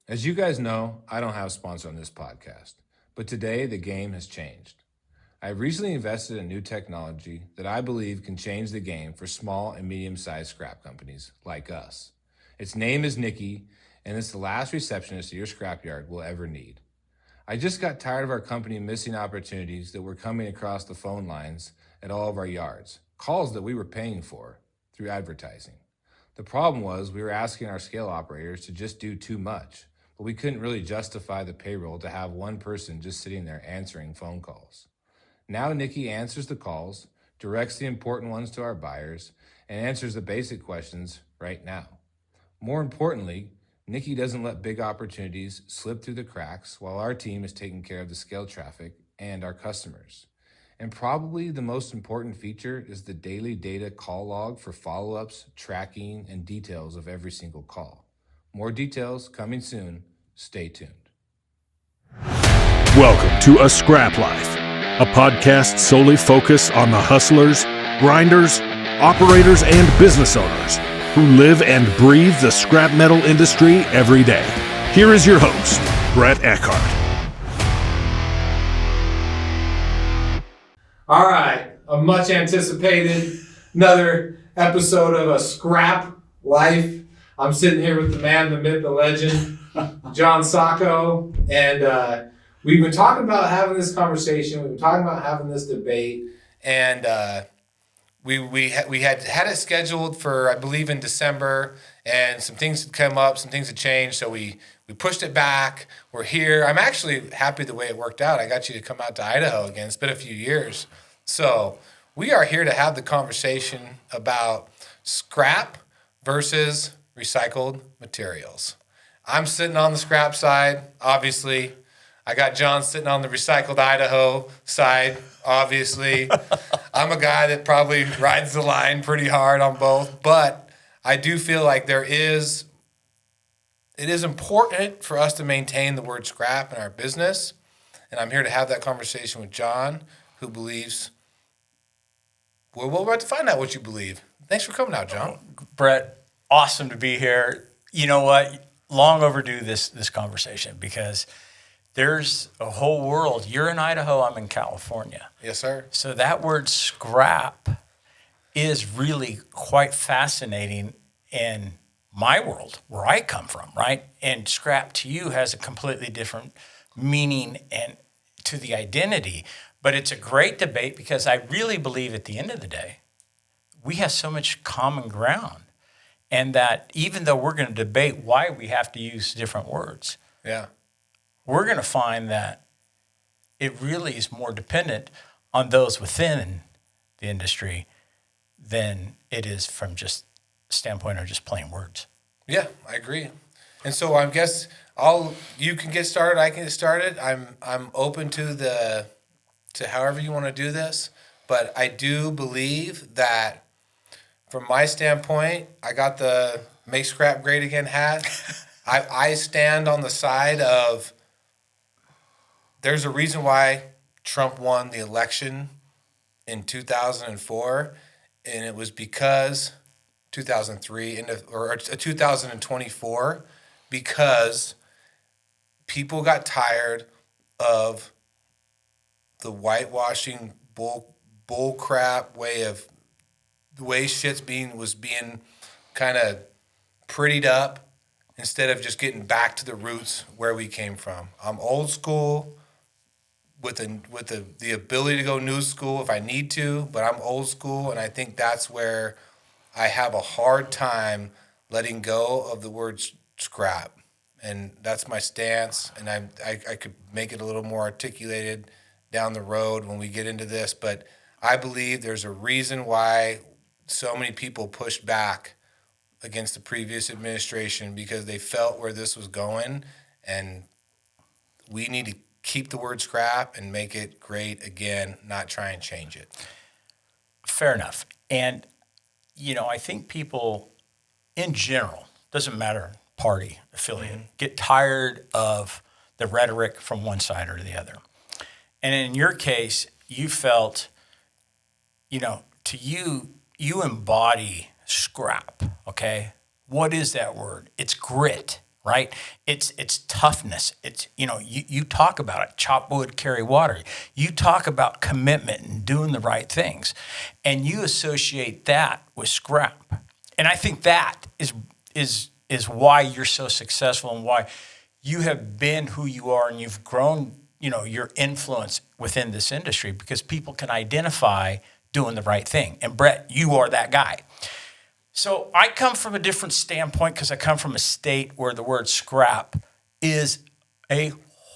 As you guys know, I don't have a sponsor on this podcast, but today the game has changed. I recently invested in new technology that I believe can change the game for small and medium-sized scrap companies like us. Its name is Nikki, and it's the last receptionist your scrapyard will ever need. I just got tired of our company missing opportunities that were coming across the phone lines at all of our yards, calls that we were paying for through advertising. The problem was we were asking our scale operators to just do too much, but we couldn't really justify the payroll to have one person just sitting there answering phone calls. Now Nikki answers the calls, directs the important ones to our buyers, and answers the basic questions right now. More importantly, Nikki doesn't let big opportunities slip through the cracks while our team is taking care of the scale traffic and our customers. And probably the most important feature is the daily data call log for follow-ups, tracking, and details of every single call. More details coming soon. Stay tuned. Welcome to A Scrap Life, a podcast solely focused on the hustlers, grinders, operators, and business owners who live and breathe the scrap metal industry every day. Here is your host, Brett Eckhart. All right, a much anticipated another episode of A Scrap Life. I'm sitting here with the man, the myth, the legend, John Sacco, and we've been talking about having this conversation. We've been talking about having this debate, and we had it scheduled for, I believe, in December, and some things had come up, some things had changed, so we pushed it back. We're here. I'm actually happy the way it worked out. I got you to come out to Idaho again. It's been a few years. So we are here to have the conversation about scrap versus recycled materials. I'm sitting on the scrap side, obviously. I got John sitting on the recycled Idaho side, obviously. I'm a guy that probably rides the line pretty hard on both, but I do feel like it is important for us to maintain the word scrap in our business, and I'm here to have that conversation with John, who believes, well, we're about to find out what you believe. Thanks for coming out, John. Brett, awesome to be here. You know what? Long overdue this conversation, because there's a whole world. You're in Idaho, I'm in California. Yes, sir. So that word scrap is really quite fascinating in my world, where I come from, right? And scrap to you has a completely different meaning and to the identity. But it's a great debate, because I really believe at the end of the day, we have so much common ground. And that even though we're going to debate why we have to use different words, we're going to find that it really is more dependent on those within the industry than it is from just standpoint of just plain words. Yeah, I agree. And so I guess you can get started, I can get started. I'm open to however you want to do this, but I do believe that from my standpoint, I got the Make Scrap Great Again hat. I stand on the side of, there's a reason why Trump won the election in 2004, and it was because 2003 or 2024, because people got tired of the whitewashing bull crap way of the way shit's was being kind of prettied up instead of just getting back to the roots where we came from. I'm old school with the ability to go new school if I need to, but I'm old school, and I think that's where I have a hard time letting go of the word scrap. And that's my stance, and I could make it a little more articulated down the road when we get into this, but I believe there's a reason why so many people pushed back against the previous administration, because they felt where this was going, and we need to keep the word scrap and make it great again, not try and change it. Fair enough. And, I think people in general, doesn't matter party, affiliate, get tired of the rhetoric from one side or the other. And in your case, you felt, to you embody scrap, okay? What is that word? It's grit. right? It's toughness. It's, you talk about it, chop wood, carry water. You talk about commitment and doing the right things. And you associate that with scrap. And I think that is why you're so successful and why you have been who you are and you've grown, your influence within this industry, because people can identify doing the right thing. And Brett, you are that guy. So I come from a different standpoint because I come from a state where the word scrap is a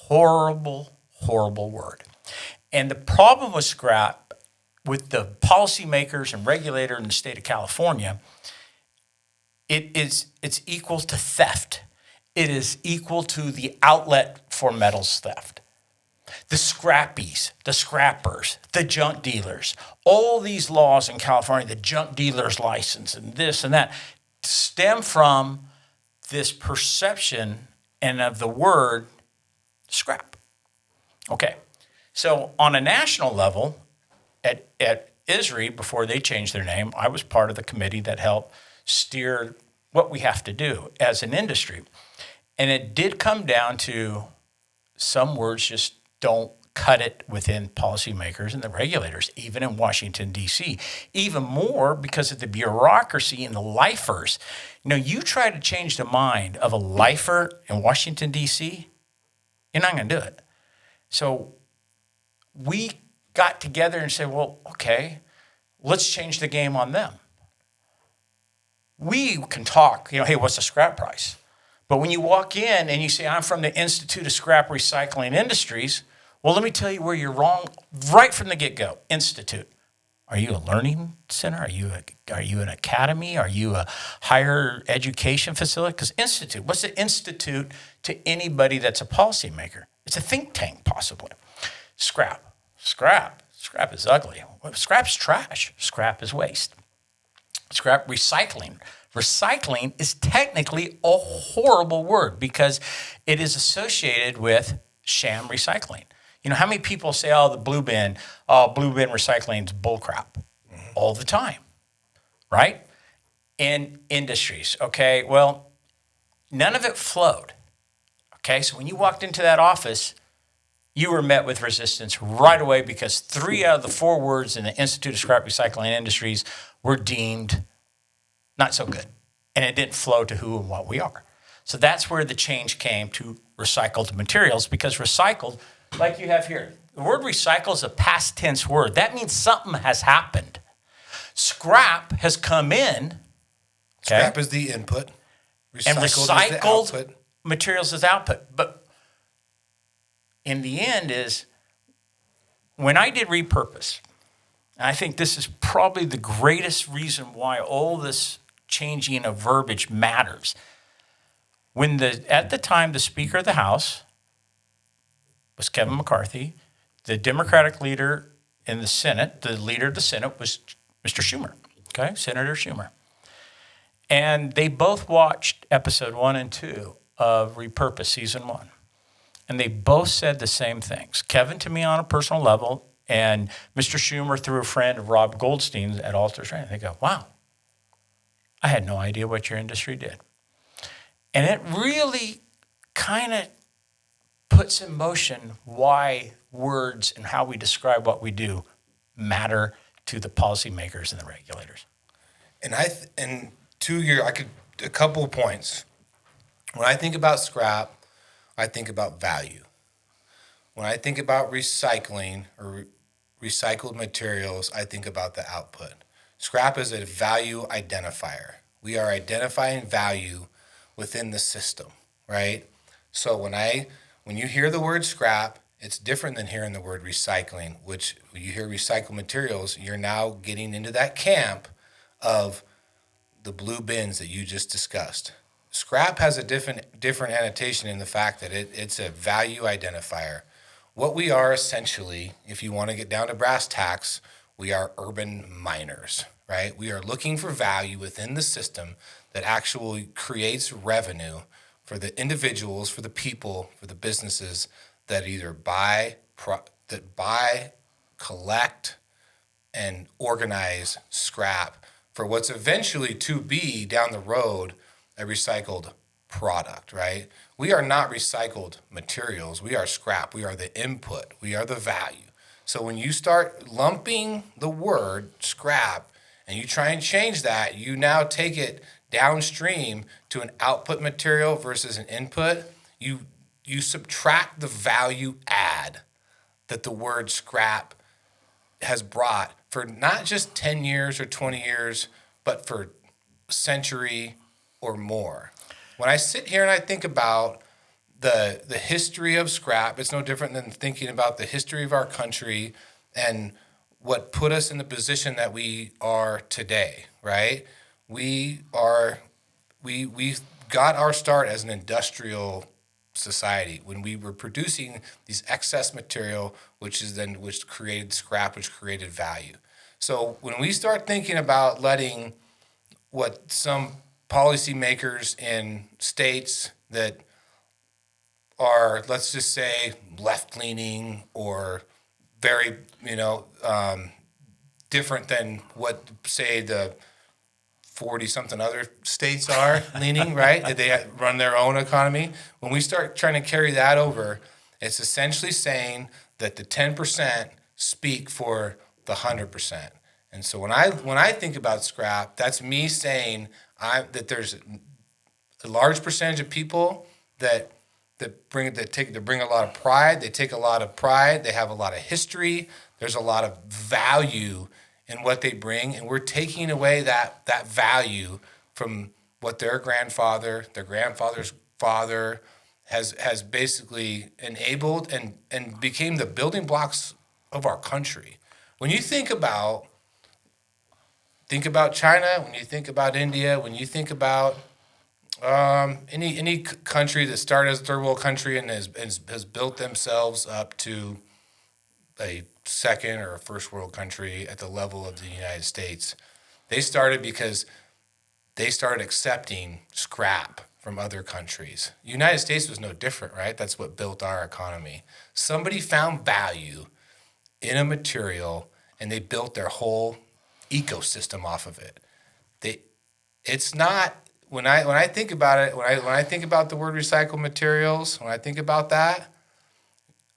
horrible, horrible word. And the problem with scrap, with the policymakers and regulator in the state of California, it's equal to theft. It is equal to the outlet for metals theft. The scrappies, the scrappers, the junk dealers, all these laws in California, the junk dealer's license and this and that, stem from this perception and of the word scrap. Okay, so on a national level, at ISRI, before they changed their name, I was part of the committee that helped steer what we have to do as an industry. And it did come down to some words just don't cut it within policymakers and the regulators, even in Washington, D.C. Even more because of the bureaucracy and the lifers. You try to change the mind of a lifer in Washington, D.C., you're not going to do it. So we got together and said, well, okay, let's change the game on them. We can talk, hey, what's the scrap price? But when you walk in and you say, I'm from the Institute of Scrap Recycling Industries, well, let me tell you where you're wrong right from the get-go. Institute. Are you a learning center? Are you an academy? Are you a higher education facility? Because institute, what's the institute to anybody that's a policymaker? It's a think tank, possibly. Scrap is ugly. Scrap's trash. Scrap is waste. Scrap recycling. Recycling is technically a horrible word because it is associated with sham recycling. How many people say, the blue bin recycling is bullcrap all the time, right? In industries, okay? Well, none of it flowed, okay? So when you walked into that office, you were met with resistance right away because 3 out of the 4 words in the Institute of Scrap Recycling Industries were deemed not so good. And it didn't flow to who and what we are. So that's where the change came to recycled materials, because recycled, like you have here, the word recycle is a past tense word. That means something has happened. Scrap has come in. Okay? Scrap is the input. And recycled is the output. Materials is output. But in the end is, when I did repurpose, and I think this is probably the greatest reason why all this changing of verbiage matters. At the time, the Speaker of the House was Kevin McCarthy. The Democratic leader in the Senate, the leader of the Senate, was Mr. Schumer, okay, Senator Schumer. And they both watched episode 1 and 2 of Repurpose season 1. And they both said the same things. Kevin to me on a personal level, and Mr. Schumer through a friend of Rob Goldstein's at Alters Training. They go, wow, I had no idea what your industry did. And it really kind of puts in motion why words and how we describe what we do matter to the policymakers and the regulators. And a couple of points. When I think about scrap, I think about value. When I think about recycling or recycled materials, I think about the output. Scrap is a value identifier. We are identifying value within the system, right? So when you hear the word scrap, it's different than hearing the word recycling, which when you hear recycled materials, you're now getting into that camp of the blue bins that you just discussed. Scrap has a different annotation in the fact that it's a value identifier. What we are essentially, if you want to get down to brass tacks, we are urban miners, right? We are looking for value within the system that actually creates revenue for the individuals, for the people, for the businesses that either buy, collect, and organize scrap for what's eventually to be down the road a recycled product, right? We are not recycled materials. We are scrap. We are the input. We are the value. So when you start lumping the word scrap and you try and change that, you now take it downstream to an output material versus an input. You subtract the value add that the word scrap has brought for not just 10 years or 20 years, but for a century or more. When I sit here and I think about the history of scrap, it's no different than thinking about the history of our country and what put us in the position that we are today, right? We got our start as an industrial society when we were producing these excess material, which created scrap, which created value. So when we start thinking about letting what some policymakers in states that are, let's just say, left-leaning or very, different than what, say, the 40-something other states are leaning, right? They run their own economy. When we start trying to carry that over, it's essentially saying that the 10% speak for the 100%. And so when I think about scrap, that's me saying that there's a large percentage of people that bring a lot of pride. They take a lot of pride. They have a lot of history. There's a lot of value in what they bring, and we're taking away that value from what their grandfather's father has basically enabled and became the building blocks of our country. When you think about China, when you think about India, when you think about any country that started as a third world country and has built themselves up to a second or a first world country at the level of the United States, they started because they started accepting scrap from other countries. The United States was no different, right? That's what built our economy. Somebody found value in a material and they built their whole ecosystem off of it. It's not when I think about it, when I think about the word recycled materials, when I think about that,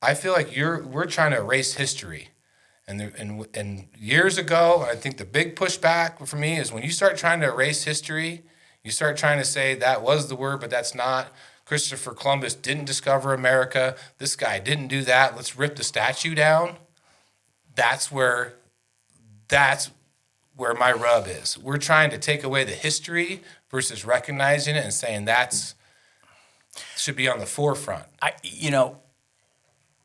I feel like we're trying to erase history. And years ago, I think the big pushback for me is when you start trying to erase history, you start trying to say that was the word, but that's not. Christopher Columbus didn't discover America. This guy didn't do that. Let's rip the statue down. That's where my rub is. We're trying to take away the history versus recognizing it and saying that's should be on the forefront.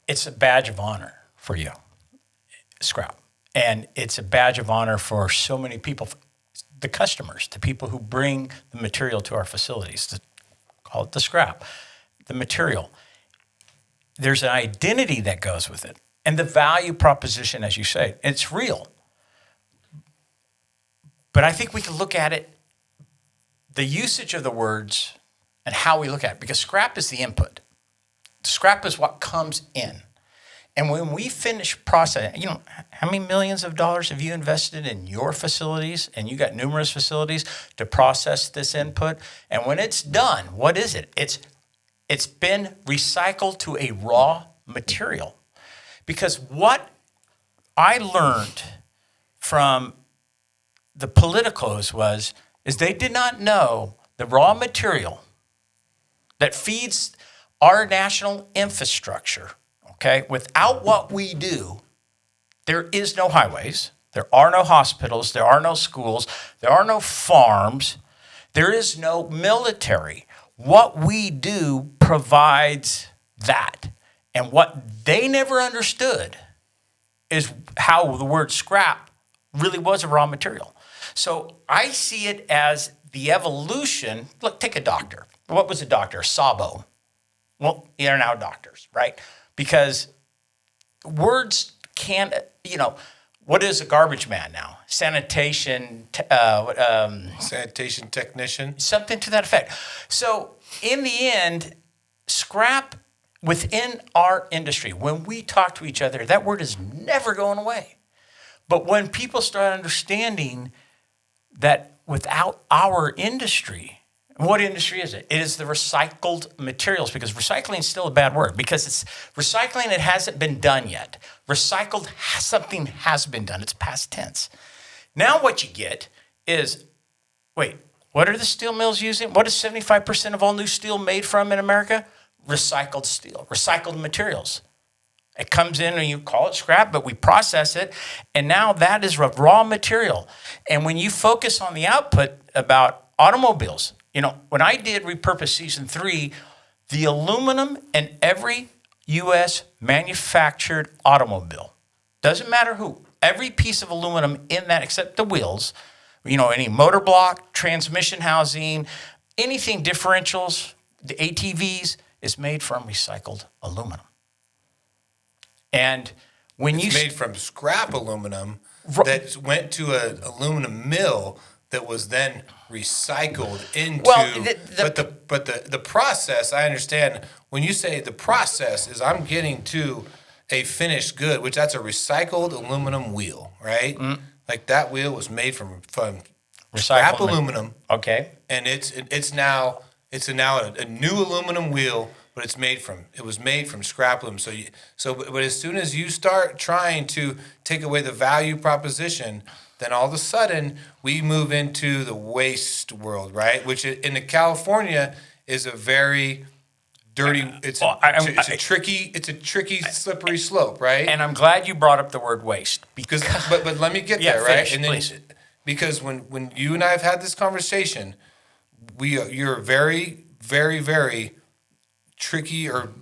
It's a badge of honor for you, scrap. And it's a badge of honor for so many people, the customers, the people who bring the material to our facilities, call it the scrap, the material. There's an identity that goes with it. And the value proposition, as you say, it's real. But I think we can look at it, the usage of the words and how we look at it, because scrap is the input. Scrap is what comes in. And when we finish processing, how many millions of dollars have you invested in your facilities? And you got numerous facilities to process this input. And when it's done, what is it? It's been recycled to a raw material. Because what I learned from the politicos is they did not know the raw material that feeds our national infrastructure, okay? Without what we do, there is no highways, there are no hospitals, there are no schools, there are no farms, there is no military. What we do provides that. And what they never understood is how the word scrap really was a raw material. So I see it as the evolution. Look, take a doctor. What was a doctor? Sabo. Well, they're now doctors, right? Because words can't, what is a garbage man now? Sanitation technician. Something to that effect. So in the end, scrap within our industry, when we talk to each other, that word is never going away. But when people start understanding that without our industry, And what industry is it? It is the recycled materials, because recycling is still a bad word, because it's recycling, it hasn't been done yet. Recycled, something has been done. It's past tense. Now what you get is, wait, what are the steel mills using? What is 75% of all new steel made from in America? Recycled steel, recycled materials. It comes in and you call it scrap, but we process it. And now that is raw material. And when you focus on the output about automobiles, when I did Repurpose Season 3, the aluminum in every U.S. manufactured automobile, doesn't matter who, every piece of aluminum in that except the wheels, any motor block, transmission housing, anything differentials, the ATVs, is made from recycled aluminum. And when It's made from scrap aluminum that went to an aluminum mill that was then recycled into. Well, but the process, I understand. When you say the process is, I'm getting to a finished good, which that's a recycled aluminum wheel, right? Mm. Like that wheel was made from scrap aluminum. Okay. And it's now a new aluminum wheel, but it was made from scrap aluminum. But as soon as you start trying to take away the value proposition, then all of a sudden we move into the waste world, right? Which in California is a very dirty. It's a tricky, slippery slope, right? And I'm glad you brought up the word waste, because but let me get there, right? Finish, and then, please. Because when you and I have had this conversation, you're very, very, very tricky or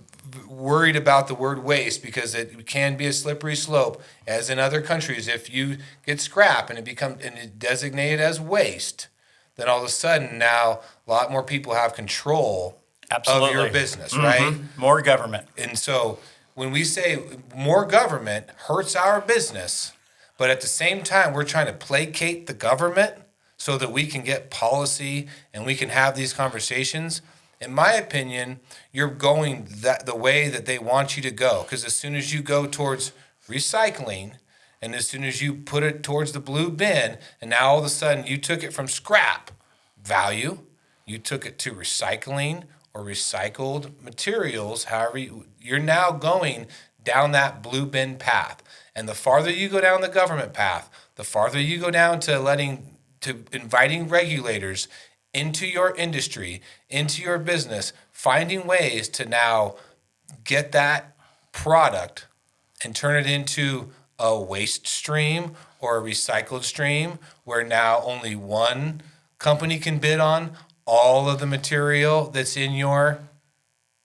worried about the word waste, because it can be a slippery slope, as in other countries. If you get scrap and it's designated as waste, then all of a sudden now a lot more people have control Absolutely. of your business, right? More government. And so when we say more government hurts our business, but at the same time we're trying to placate the government so that we can get policy and we can have these conversations, in my opinion, you're going the way that they want you to go. Because as soon as you go towards recycling, and as soon as you put it towards the blue bin, and now all of a sudden you took it from scrap value, you took it to recycling or recycled materials, however, you're now going down that blue bin path. And the farther you go down the government path, the farther you go down to inviting regulators into your industry, into your business, finding ways to now get that product and turn it into a waste stream or a recycled stream, where now only one company can bid on all of the material that's in your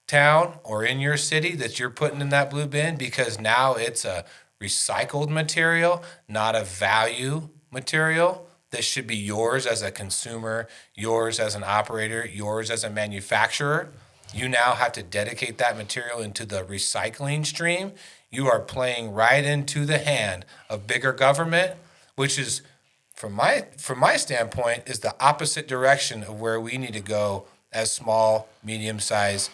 town or in your city that you're putting in that blue bin, because now it's a recycled material, not a value material that should be yours as a consumer, yours as an operator, yours as a manufacturer. You now have to dedicate that material into the recycling stream. You are playing right into the hand of bigger government, which is, from my standpoint, is the opposite direction of where we need to go as small, medium-sized,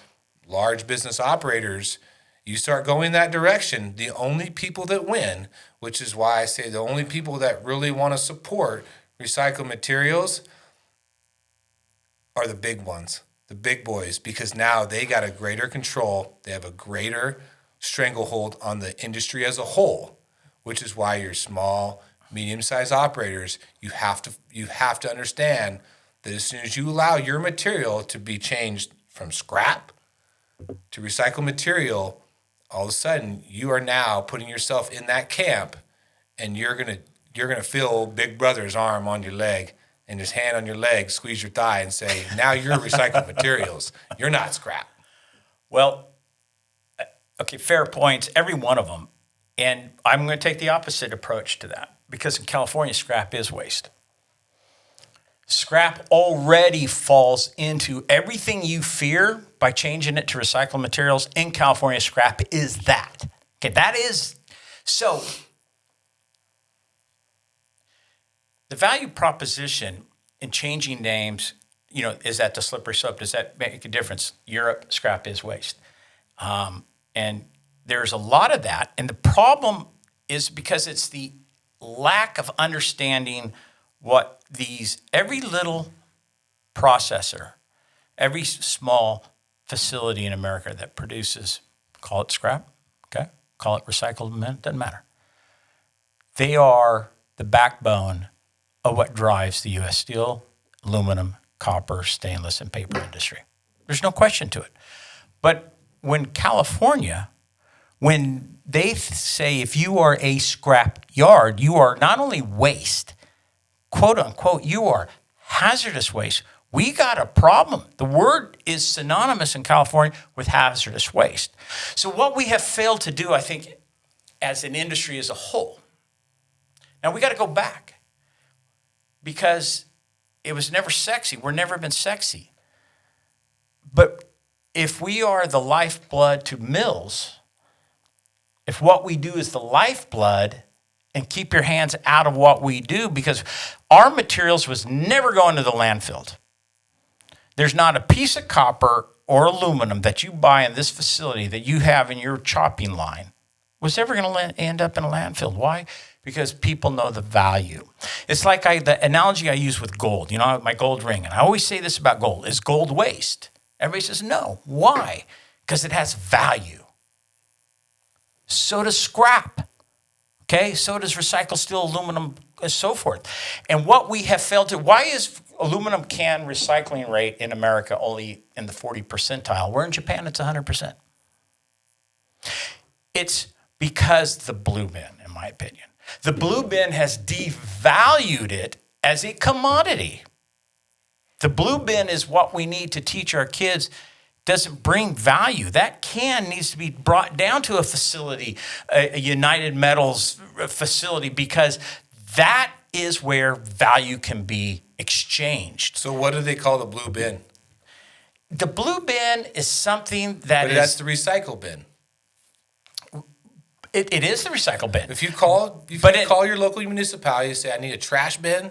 large business operators. You start going that direction, the only people that win, which is why I say the only people that really want to support recycled materials are the big ones, the big boys, because now they got a greater control. They have a greater stranglehold on the industry as a whole, which is why your small, medium-sized operators, you have to understand that as soon as you allow your material to be changed from scrap to recycled material, all of a sudden you are now putting yourself in that camp, and you're gonna feel Big Brother's arm on your leg and his hand on your leg squeeze your thigh and say, now you're recycled materials. You're not scrap. Well, okay, fair points, every one of them. And I'm going to take the opposite approach to that, because in California, scrap is waste. Scrap already falls into everything you fear by changing it to recycled materials. In California, scrap is that. Okay, that is, so the value proposition in changing names, is that the slippery slope? Does that make a difference? Europe, scrap is waste. And there's a lot of that. And the problem is because it's the lack of understanding what every little processor every small facility in America that produces, call it scrap, okay, call it recycled cement, doesn't matter. They are the backbone of what drives the U.S. steel, aluminum, copper, stainless, and paper industry. There's no question to it. But when California, when they say if you are a scrap yard, you are not only waste, quote unquote, you are hazardous waste. We got a problem. The word is synonymous in California with hazardous waste. So what we have failed to do, I think, as an industry as a whole, now we got to go back because it was never sexy. We're never been sexy. But if we are the lifeblood to mills, if what we do is the lifeblood, and keep your hands out of what we do, because our materials was never going to the landfill. There's not a piece of copper or aluminum that you buy in this facility that you have in your chopping line was ever going to end up in a landfill. Why? Because people know the value. It's like the analogy I use with gold. You know, my gold ring, and I always say this about gold: is gold waste? Everybody says no. Why? Because it has value. So does scrap. Okay, so does recycled steel, aluminum, and so forth. And what we have failed to, why is aluminum can recycling rate in America only in the 40 percentile? Where in Japan it's 100%. It's because the blue bin, in my opinion. The blue bin has devalued it as a commodity. The blue bin is what we need to teach our kids. Doesn't bring value. That can needs to be brought down to a facility, a United Metals facility, because that is where value can be exchanged. So what do they call the blue bin? The blue bin is something But that's the recycle bin. It is the recycle bin. If you call your local municipality and say, I need a trash bin,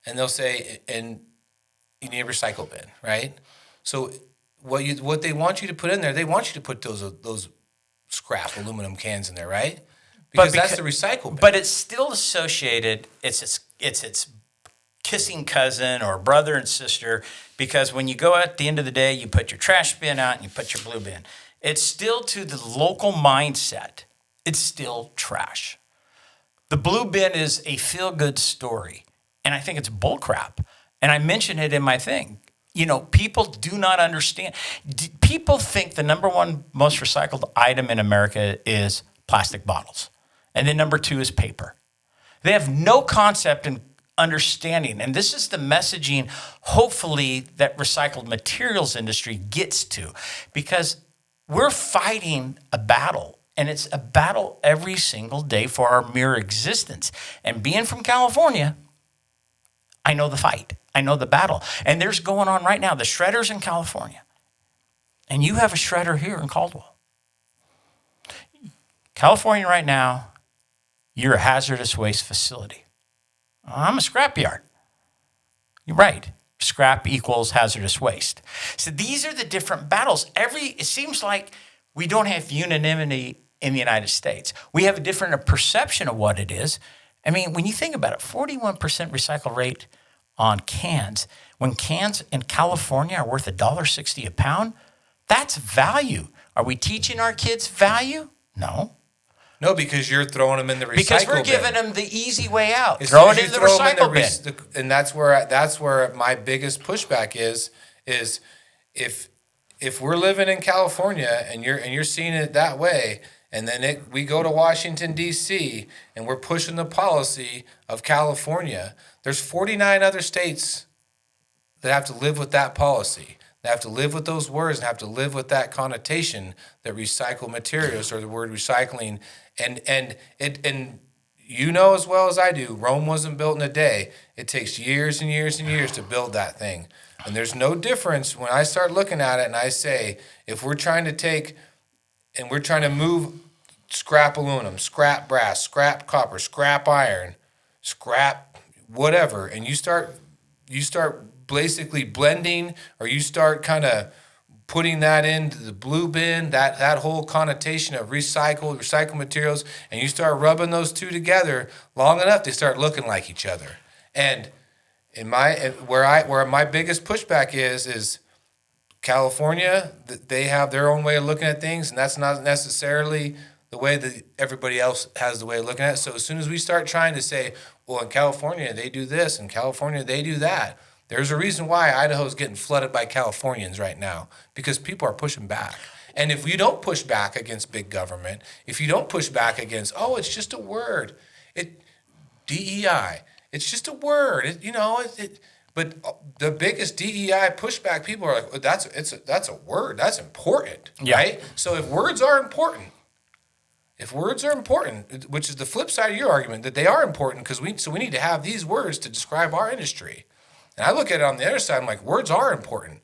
and they'll say, and you need a recycle bin, right? So what they want you to put in there, they want you to put those scrap aluminum cans in there, right? Because that's the recycle bin. But it's still associated. It's its kissing cousin or brother and sister, because when you go out at the end of the day, you put your trash bin out and you put your blue bin. It's still, to the local mindset, it's still trash. The blue bin is a feel-good story, and I think it's bullcrap. And I mention it in my thing. You know, people do not understand. People think the number one most recycled item in America is plastic bottles. And then number two is paper. They have no concept and understanding. And this is the messaging, hopefully, that recycled materials industry gets to. Because we're fighting a battle. And it's a battle every single day for our mere existence. And being from California, I know the fight. I know the battle. And there's going on right now, the shredders in California. And you have a shredder here in Caldwell. California right now, you're a hazardous waste facility. I'm a scrapyard. You're right. Scrap equals hazardous waste. So these are the different battles. It seems like we don't have unanimity in the United States. We have a different perception of what it is. I mean, when you think about it, 41% recycle rate on cans. When cans in California are worth $1.60 a pound, that's value. Are we teaching our kids value? No. No, because you're throwing them in the recycle bin. Because we're giving them the easy way out. Throw it in the recycle bin. And that's where my biggest pushback is if we're living in California and you're seeing it that way, and then we go to Washington, D.C., and we're pushing the policy of California, there's 49 other states that have to live with that policy. They have to live with those words and have to live with that connotation that recycled materials, or the word recycling. And you know as well as I do, Rome wasn't built in a day. It takes years and years and years to build that thing. And there's no difference when I start looking at it and I say, if we're trying to move scrap aluminum, scrap brass, scrap copper, scrap iron, scrap whatever, and you start basically blending, or you start kind of putting that into the blue bin, that whole connotation of recycled materials, and you start rubbing those two together long enough, they start looking like each other. And where my biggest pushback is California, they have their own way of looking at things, and that's not necessarily the way that everybody else has the way of looking at it. So as soon as we start trying to say, well, in California they do this, in California they do that, there's a reason why Idaho's getting flooded by Californians right now, because people are pushing back. And if you don't push back against big government, if you don't push back against, oh, it's just a word, DEI, it's just a word, but the biggest DEI pushback, people are like, well, that's a word, that's important, right? So if words are important, which is the flip side of your argument, that they are important because we need to have these words to describe our industry. And I look at it on the other side, I'm like, words are important.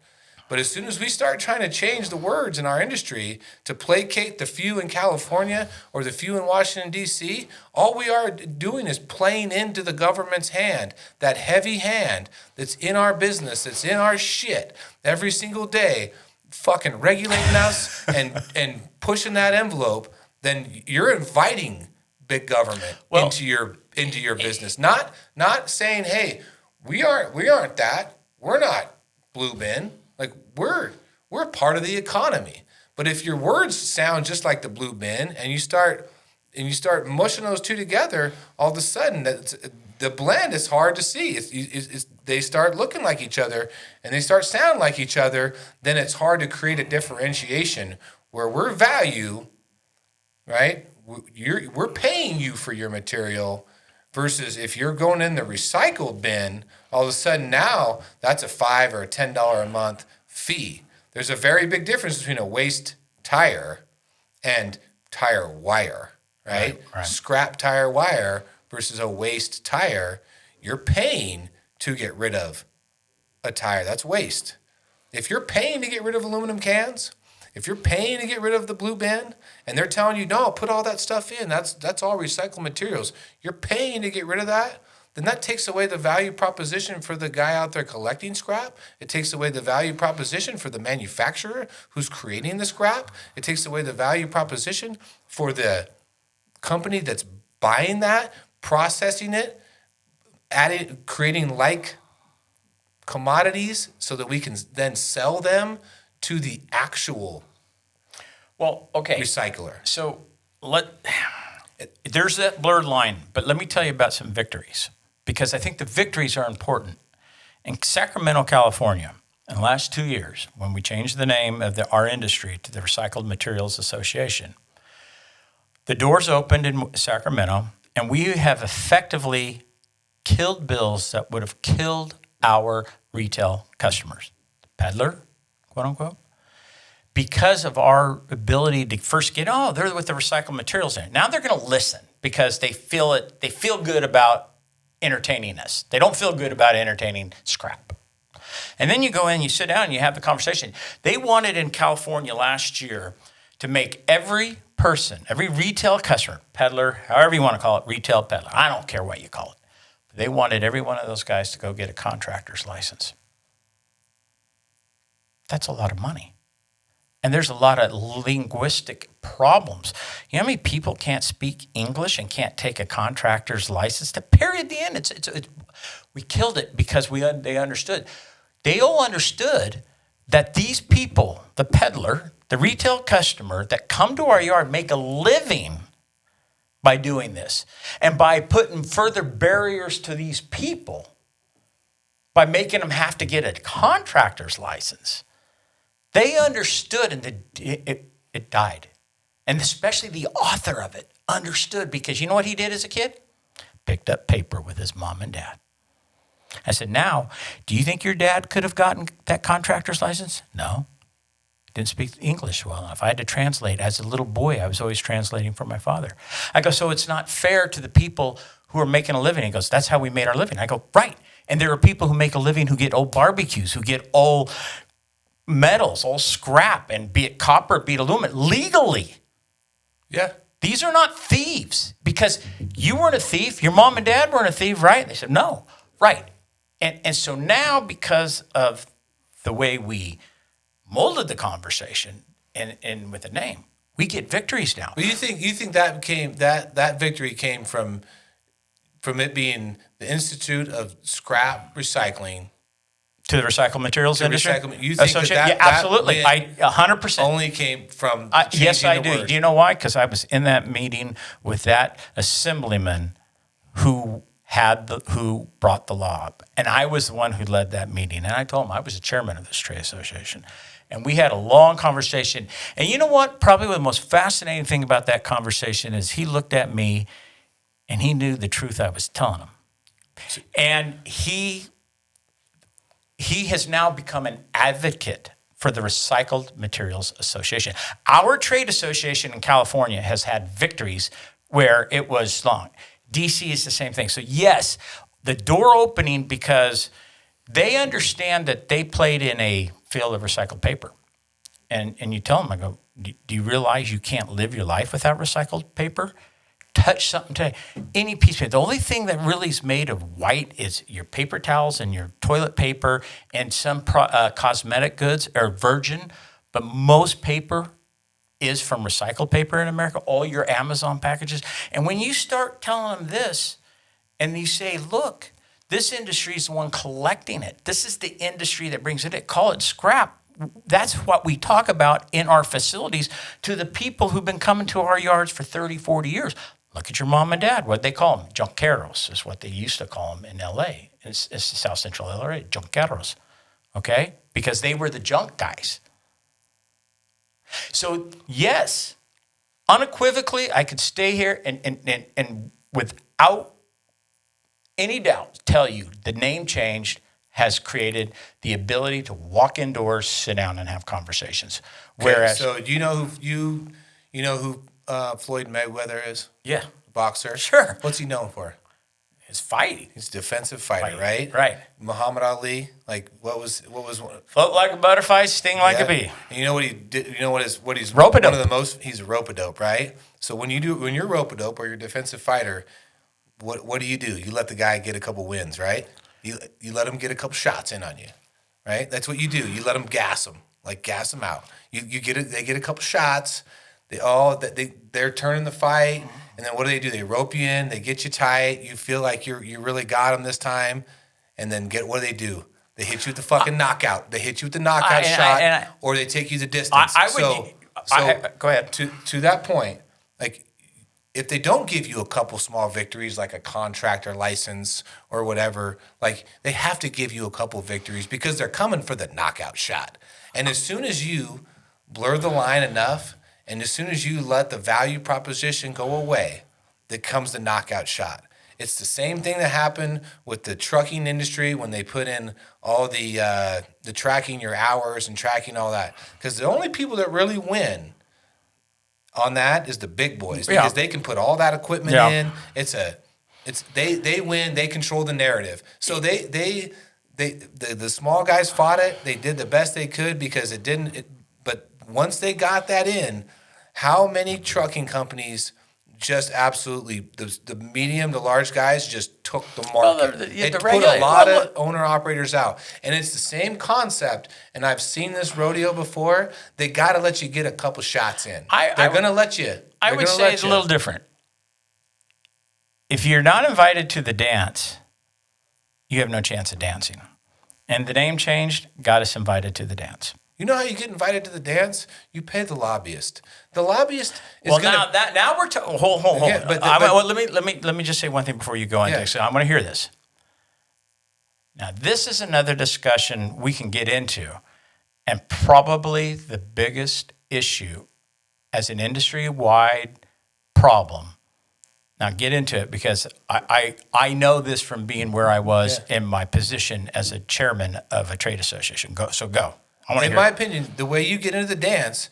But as soon as we start trying to change the words in our industry to placate the few in California or the few in Washington, D.C., all we are doing is playing into the government's hand, that heavy hand that's in our business, that's in our shit every single day, fucking regulating us and pushing that envelope. Then you're inviting big government into your business. Not saying, hey, we aren't that. We're not Blue Bin. Like we're part of the economy. But if your words sound just like the Blue Bin and you start mushing those two together, all of a sudden the blend is hard to see. They start looking like each other and they start sounding like each other. Then it's hard to create a differentiation where we're value, right? We're paying you for your material. Versus if you're going in the recycled bin, all of a sudden now that's a $5 or a $10 a month fee. There's a very big difference between a waste tire and tire wire, right? Scrap tire wire versus a waste tire. You're paying to get rid of a tire. That's waste. If you're paying to get rid of aluminum cans, if you're paying to get rid of the Blue Bin, and they're telling you, no, put all that stuff in, that's all recycled materials, you're paying to get rid of that, then that takes away the value proposition for the guy out there collecting scrap. It takes away the value proposition for the manufacturer who's creating the scrap. It takes away the value proposition for the company that's buying that, processing it, creating like commodities so that we can then sell them to the actual recycler. So there's that blurred line, but let me tell you about some victories, because I think the victories are important. In Sacramento, California, in the last 2 years, when we changed the name of our industry to the Recycled Materials Association, the doors opened in Sacramento, and we have effectively killed bills that would have killed our retail customers. Peddler, quote unquote, because of our ability to first get, they're with the recycled materials in. Now they're going to listen because they feel good about entertaining us. They don't feel good about entertaining scrap. And then you go in, you sit down, and you have the conversation. They wanted in California last year to make every person, every retail customer, peddler, however you want to call it, retail peddler, I don't care what you call it. They wanted every one of those guys to go get a contractor's license. That's a lot of money. And there's a lot of linguistic problems. You know how many people can't speak English and can't take a contractor's license? The period, the end. We killed it because they understood. They all understood that these people, the peddler, the retail customer that come to our yard, make a living by doing this. And by putting further barriers to these people, by making them have to get a contractor's license, they understood, and it died. And especially the author of it understood, because you know what he did as a kid? Picked up paper with his mom and dad. I said, now, do you think your dad could have gotten that contractor's license? No. Didn't speak English well enough. I had to translate. As a little boy, I was always translating for my father. I go, so it's not fair to the people who are making a living. He goes, that's how we made our living. I go, right. And there are people who make a living who get old barbecues, who get old metals, old scrap, and be it copper, be it aluminum, legally. Yeah. These are not thieves, because you weren't a thief. Your mom and dad weren't a thief, right? They said, no. Right. And so now, because of the way we molded the conversation and with a name, we get victories now. But you think that victory came from it being the Institute of Scrap Recycling To the recycled materials industry? You think that Yeah, absolutely. win 100%. only came from Yes, I changing the do. word? Do you know why? Because I was in that meeting with that assemblyman who who brought the law up. And I was the one who led that meeting. And I told him I was the chairman of this trade association. And we had a long conversation. And you know what? Probably the most fascinating thing about that conversation is he looked at me and he knew the truth I was telling him. And he has now become an advocate for the Recycled Materials Association. Our trade association in California has had victories where it was long. DC is the same thing. So yes, the door opening because they understand that they played in a field of recycled paper. And you tell them, I go, do you realize you can't live your life without recycled paper? Touch something today. Any piece of paper. The only thing that really is made of white is your paper towels and your toilet paper and some cosmetic goods are virgin. But most paper is from recycled paper in America, all your Amazon packages. And when you start telling them this and you say, look, this industry is the one collecting it. This is the industry that brings it in. Call it scrap. That's what we talk about in our facilities to the people who've been coming to our yards for 30, 40 years. Look at your mom and dad. What they call them? Junkeros is what they used to call them in L.A. It's South Central L.A., Junkeros, okay? Because they were the junk guys. So, yes, unequivocally, I could stay here and without any doubt tell you the name changed has created the ability to walk indoors, sit down, and have conversations. Okay, Whereas, so do you know who Floyd Mayweather is? Yeah. Boxer? Sure. What's he known for? His fighting. He's a defensive fighter, right? Right. Muhammad Ali, like what was Float like a butterfly, sting like a bee. And you know what he did? You know what he's Rope-a-dope. one of the most. He's a rope-a-dope, right? So when you're rope-a-dope or you're a defensive fighter, what do? You let the guy get a couple wins, right? You let him get a couple shots in on you, right? That's what you do. You let him gas him out. You get it. They get a couple shots. They're turning the fight, and then what do? They rope you in. They get you tight. You feel like you really got them this time, and then what do? They hit you with the fucking knockout. They hit you with the knockout shot, or they take you the distance. Go ahead. To that point, like if they don't give you a couple small victories, like a contractor license or whatever, like they have to give you a couple victories because they're coming for the knockout shot. And as soon as you blur the line enough, and as soon as you let the value proposition go away, that comes the knockout shot. It's the same thing that happened with the trucking industry when they put in all the tracking your hours and tracking all that. Because the only people that really win on that is the big boys because they can put all that equipment in. They win. They control the narrative. So the small guys fought it. They did the best they could because it didn't. But once they got that in, how many trucking companies just absolutely the medium, the large guys just took the market. It put a lot of owner operators out, and it's the same concept. And I've seen this rodeo before. They got to let you get a couple shots in. They're going to let you. I would say it's a little different. If you're not invited to the dance, you have no chance of dancing. And the name changed, got us invited to the dance. You know how you get invited to the dance? You pay the lobbyist. The lobbyist is now we're hold. Yeah, let me just say one thing before you go on. Yeah. I want to hear this. Now, this is another discussion we can get into, and probably the biggest issue as an industry-wide problem. Now, get into it because I know this from being where I was in my position as a chairman of a trade association. Go. In my opinion, the way you get into the dance,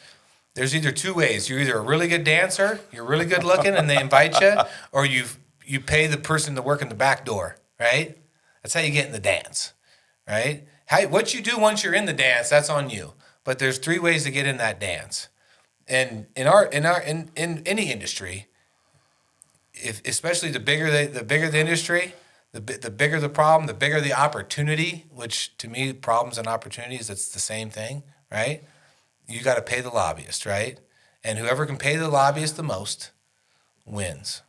there's either two ways. You're either a really good dancer, you're really good looking, and they invite you, or you pay the person to work in the back door, right? That's how you get in the dance, right? What you do once you're in the dance, that's on you. But there's three ways to get in that dance, and in any industry, especially the bigger the industry. The bigger the problem, the bigger the opportunity, which to me, problems and opportunities, it's the same thing, right? You got to pay the lobbyist, right? And whoever can pay the lobbyist the most wins.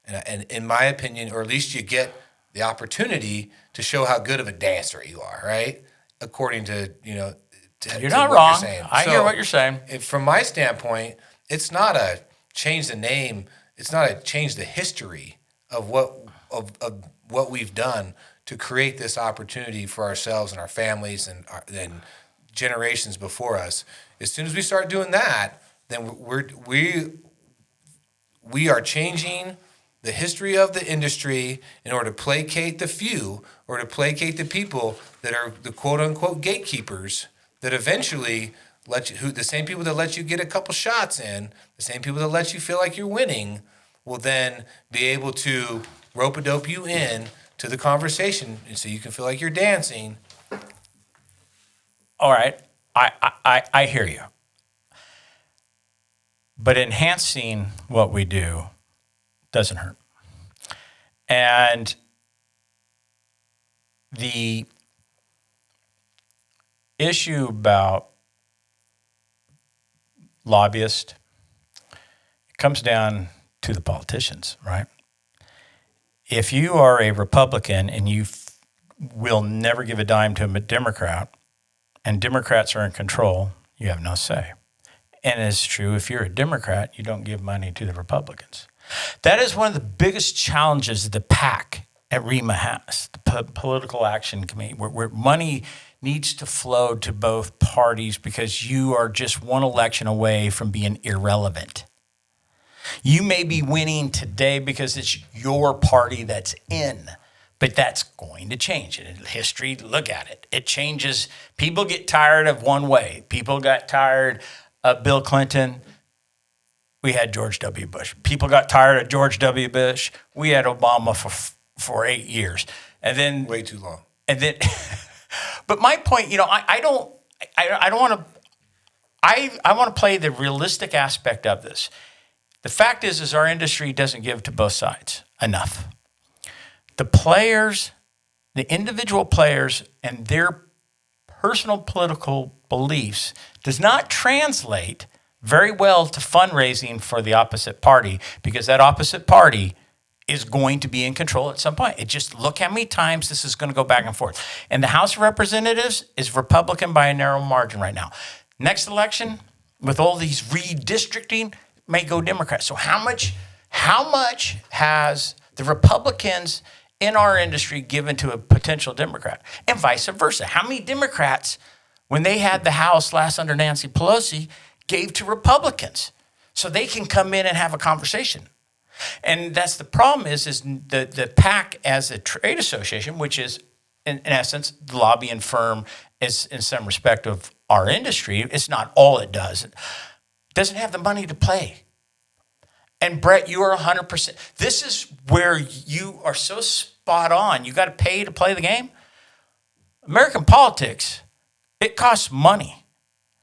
And in my opinion, or at least you get the opportunity to show how good of a dancer you are, right? according to, You're to not what wrong. You're saying. I hear what you're saying. From my standpoint, it's not a change the name. It's not a change the history of what we've done to create this opportunity for ourselves and our families and generations before us. As soon as we start doing that, then we are changing the history of the industry in order to placate the few or to placate the people that are the quote unquote gatekeepers that eventually the same people that let you get a couple shots in, the same people that let you feel like you're winning, will then be able to rope-a-dope you in to the conversation so you can feel like you're dancing. All right. I hear you. But enhancing what we do doesn't hurt. And the issue about lobbyists, it comes down to the politicians, right? If you are a Republican and you will never give a dime to a Democrat, and Democrats are in control, you have no say. And it's true, if you're a Democrat, you don't give money to the Republicans. That is one of the biggest challenges the PAC at REMA has, the Political Action Committee, where money needs to flow to both parties because you are just one election away from being irrelevant. You may be winning today because it's your party that's in, but that's going to change. In history, look at it. It changes. People get tired of one way. People got tired of Bill Clinton. We had George W. Bush. People got tired of George W. Bush. We had Obama for 8 years. And then Way too long. And then, but my point, I don't want to. I want to play the realistic aspect of this. The fact is our industry doesn't give to both sides enough. The players, the individual players, and their personal political beliefs does not translate very well to fundraising for the opposite party, because that opposite party is going to be in control at some point. It just, look how many times this is going to go back and forth. And the House of Representatives is Republican by a narrow margin right now. Next election, with all these redistricting, may go Democrat. So how much has the Republicans in our industry given to a potential Democrat? And vice versa. How many Democrats, when they had the House last under Nancy Pelosi, gave to Republicans so they can come in and have a conversation? And that's the problem is the PAC as a trade association, which is in essence the lobbying firm is in some respect of our industry. It's not all it does. It doesn't have the money to play. And Brett, you are 100%. This is where you are so spot on. You got to pay to play the game. American politics, it costs money.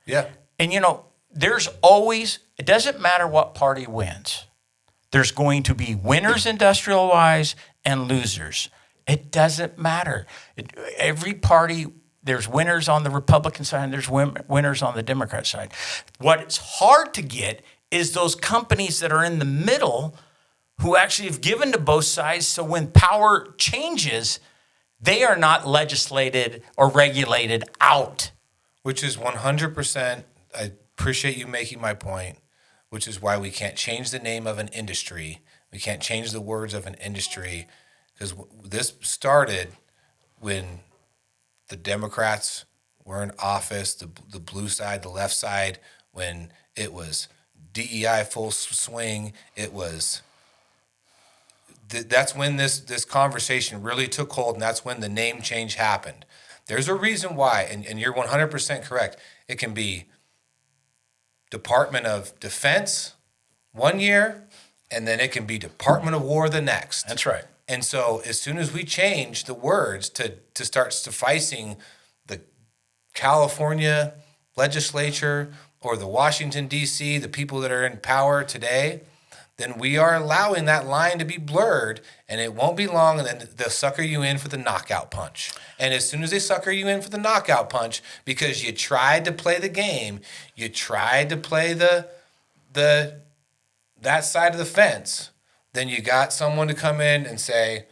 Yeah. And there's always, it doesn't matter what party wins. There's going to be winners industrial-wise and losers. It doesn't matter. Every party, there's winners on the Republican side and there's winners on the Democrat side. What's hard to get is those companies that are in the middle who actually have given to both sides, so when power changes, they are not legislated or regulated out. Which is 100%, I appreciate you making my point, which is why we can't change the name of an industry. We can't change the words of an industry, because this started when the Democrats were in office, the blue side, the left side, when it was DEI full swing. It was that's when this conversation really took hold, and that's when the name change happened. There's a reason why, and you're 100% correct. It can be Department of Defense one year, and then it can be Department of War the next. That's right. And so as soon as we change the words to start sufficing the California legislature or the Washington, D.C., the people that are in power today, then we are allowing that line to be blurred, and it won't be long, and then they'll sucker you in for the knockout punch. And as soon as they sucker you in for the knockout punch, because you tried to play the game, you tried to play that side of the fence, then you got someone to come in and say,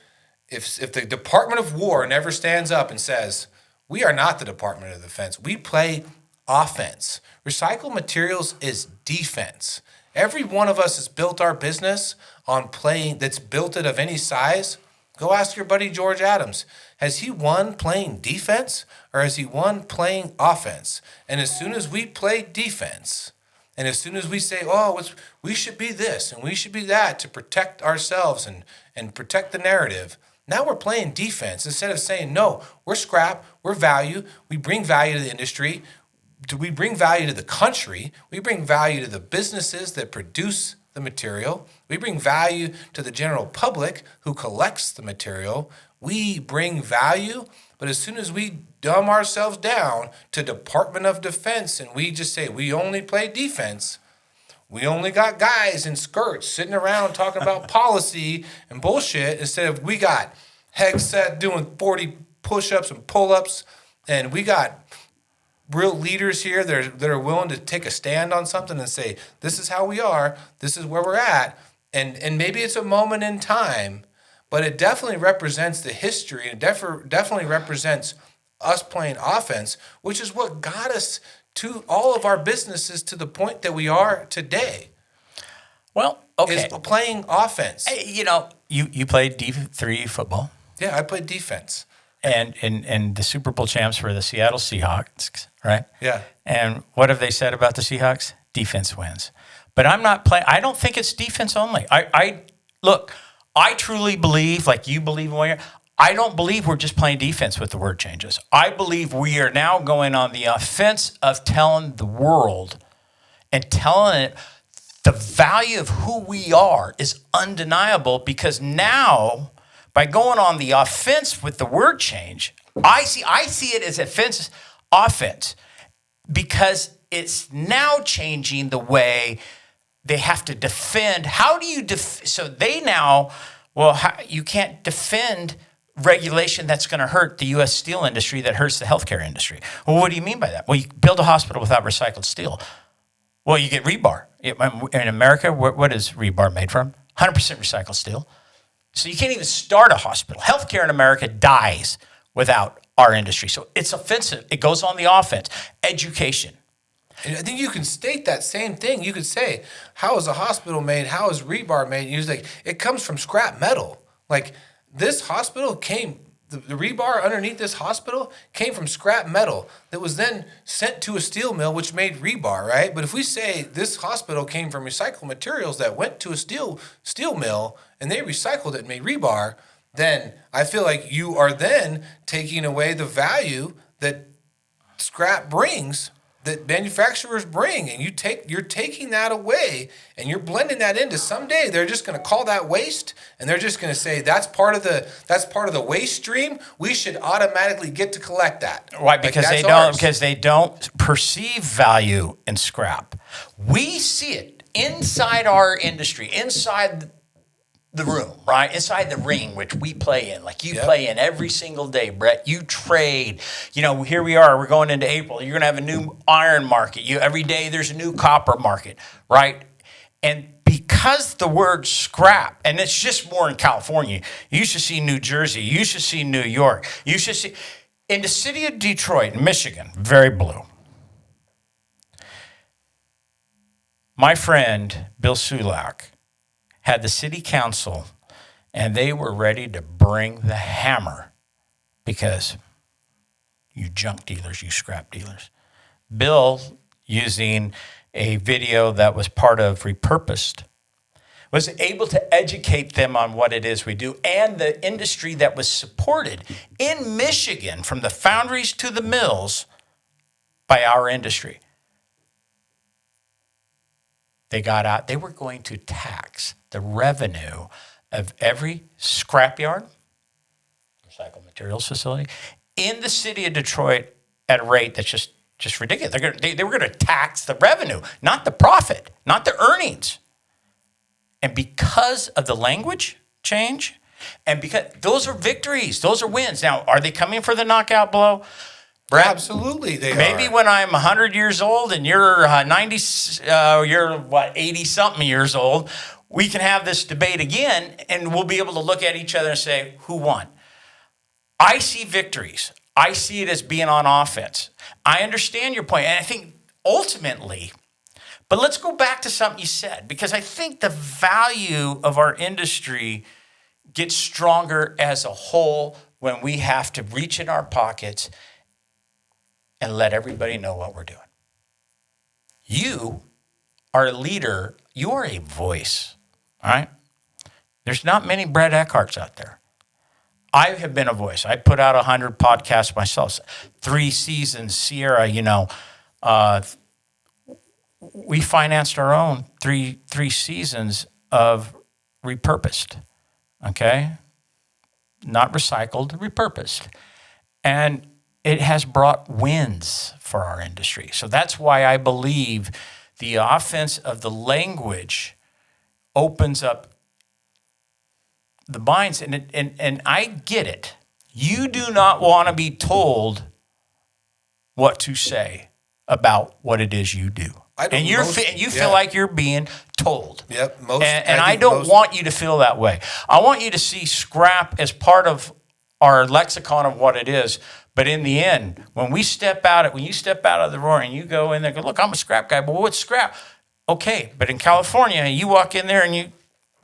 if the Department of War never stands up and says, We are not the Department of Defense. We play offense. Recycled materials is defense. Every one of us has built our business on playing, that's built it of any size. Go ask your buddy George Adams. Has he won playing defense or has he won playing offense? And as soon as we play defense, and as soon as we say, we should be this and we should be that to protect ourselves and protect the narrative, now we're playing defense instead of saying, no, we're scrap, we're value, we bring value to the industry, we bring value to the country, we bring value to the businesses that produce the material, we bring value to the general public who collects the material, we bring value, but as soon as we dumb ourselves down to Department of Defense and we just say we only play defense, we only got guys in skirts sitting around talking about policy and bullshit instead of we got Hegseth doing 40 push-ups and pull-ups, and we got real leaders here that are willing to take a stand on something and say, this is how we are, this is where we're at, and maybe it's a moment in time, but it definitely represents the history and definitely represents us playing offense, which is what got us to all of our businesses to the point that we are today. Well, okay. Is playing offense. You know, you played D3 football. Yeah, I played defense. And the Super Bowl champs were the Seattle Seahawks, right? Yeah. And what have they said about the Seahawks? Defense wins. But I'm not playing. I don't think it's defense only. Look, I truly believe, like you believe, I don't believe we're just playing defense with the word changes. I believe we are now going on the offense of telling the world and telling it the value of who we are is undeniable, because now, by going on the offense with the word change, I see it as offense, because it's now changing the way they have to defend. How do you so they now, you can't defend regulation that's going to hurt the U.S. steel industry, that hurts the healthcare industry. Well, what do you mean by that? Well, you build a hospital without recycled steel. Well, you get rebar. In America, what is rebar made from? 100% recycled steel. So you can't even start a hospital. Healthcare in America dies without our industry. So it's offensive. It goes on the offense. Education. And I think you can state that same thing. You could say, how is a hospital made? How is rebar made? And like, it comes from scrap metal. Like, this hospital came, the rebar underneath this hospital came from scrap metal that was then sent to a steel mill, which made rebar, right? But if we say this hospital came from recycled materials that went to a steel mill and they recycled it and made rebar, then I feel like you are then taking away the value that scrap brings, that manufacturers bring, and you're taking that away and you're blending that into, someday they're just going to call that waste, and they're just going to say that's part of the waste stream. We should automatically get to collect that. Why? Because they don't perceive value in scrap. We see it inside our industry, inside the room, right? Inside the ring, which we play in, like you play in every single day, Brett. You trade. Here we are. We're going into April. You're going to have a new iron market. Every day there's a new copper market, right? And because the word scrap, and it's just more in California, you should see New Jersey, you should see New York, you should see, in the city of Detroit, Michigan, very blue. My friend, Bill Sulak, had the city council, and they were ready to bring the hammer because you junk dealers, you scrap dealers. Bill, using a video that was part of Repurposed, was able to educate them on what it is we do, and the industry that was supported in Michigan, from the foundries to the mills, by our industry. They got out, they were going to tax the revenue of every scrapyard, recycled materials facility, in the city of Detroit at a rate that's just ridiculous. They were going to tax the revenue, not the profit, not the earnings. And because of the language change, and because those are victories, those are wins. Now, are they coming for the knockout blow? Brad, absolutely, they maybe are. When I'm 100 years old and you're 80 something years old, we can have this debate again, and we'll be able to look at each other and say, who won? I see victories. I see it as being on offense. I understand your point, and I think ultimately, but let's go back to something you said, because I think the value of our industry gets stronger as a whole when we have to reach in our pockets and let everybody know what we're doing. You are a leader. You are a voice, all right? There's not many Brett Eckharts out there. I have been a voice. I put out 100 podcasts myself, 3 seasons, Sierra, we financed our own three seasons of repurposed, okay? Not recycled, repurposed. And it has brought wins for our industry. So that's why I believe the offense of the language opens up the minds. And I get it. You do not want to be told what to say about what it is you do. And you feel like you're being told. Yep. And I don't want you to feel that way. I want you to see scrap as part of our lexicon of what it is. But in the end, when you step out of the roar and you go in there, go, look, I'm a scrap guy. But what's scrap? Okay, but in California, you walk in there and you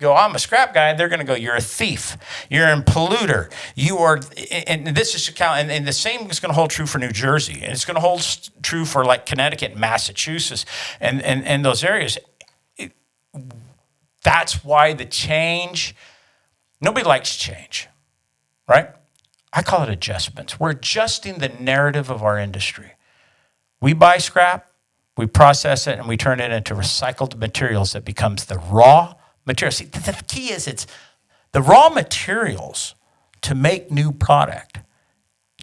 go, I'm a scrap guy. They're going to go, you're a thief. You're a polluter. You are, and this is and the same is going to hold true for New Jersey, and it's going to hold true for like Connecticut, Massachusetts, and those areas. That's why the change. Nobody likes change, right? I call it adjustments. We're adjusting the narrative of our industry. We buy scrap, we process it, and we turn it into recycled materials that becomes the raw material. See, the key is it's the raw materials to make new product.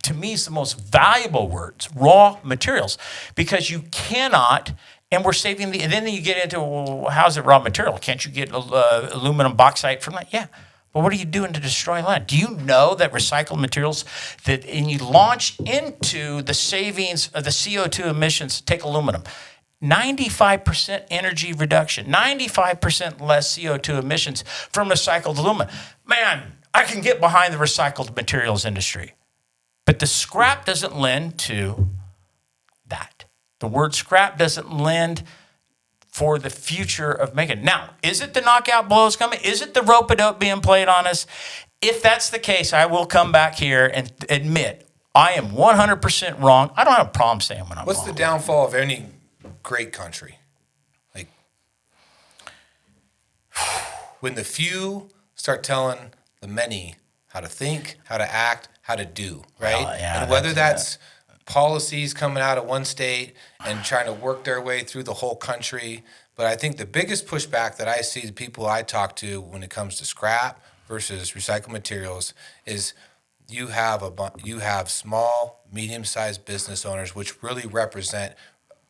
To me, is the most valuable words, raw materials, because you cannot, and we're saving and then you get into, well, how's it raw material? Can't you get aluminum bauxite from that? Yeah. But what are you doing to destroy land? Do you know that recycled materials, and you launch into the savings of the CO2 emissions, take aluminum, 95% energy reduction, 95% less CO2 emissions from recycled aluminum. Man, I can get behind the recycled materials industry. But the scrap doesn't lend to that. The word scrap doesn't lend for the future of making. Now, is it the knockout blows coming? Is it the rope-a-dope being played on us? If that's the case, I will come back here and admit I am 100% wrong. I don't have a problem saying when I'm wrong. What's the downfall of any great country? Like, when the few start telling the many how to think, how to act, how to do, right? Yeah, and whether that's policies coming out of one state and trying to work their way through the whole country. But I think the biggest pushback that I see the people I talk to when it comes to scrap versus recycled materials is you have small, medium-sized business owners, which really represent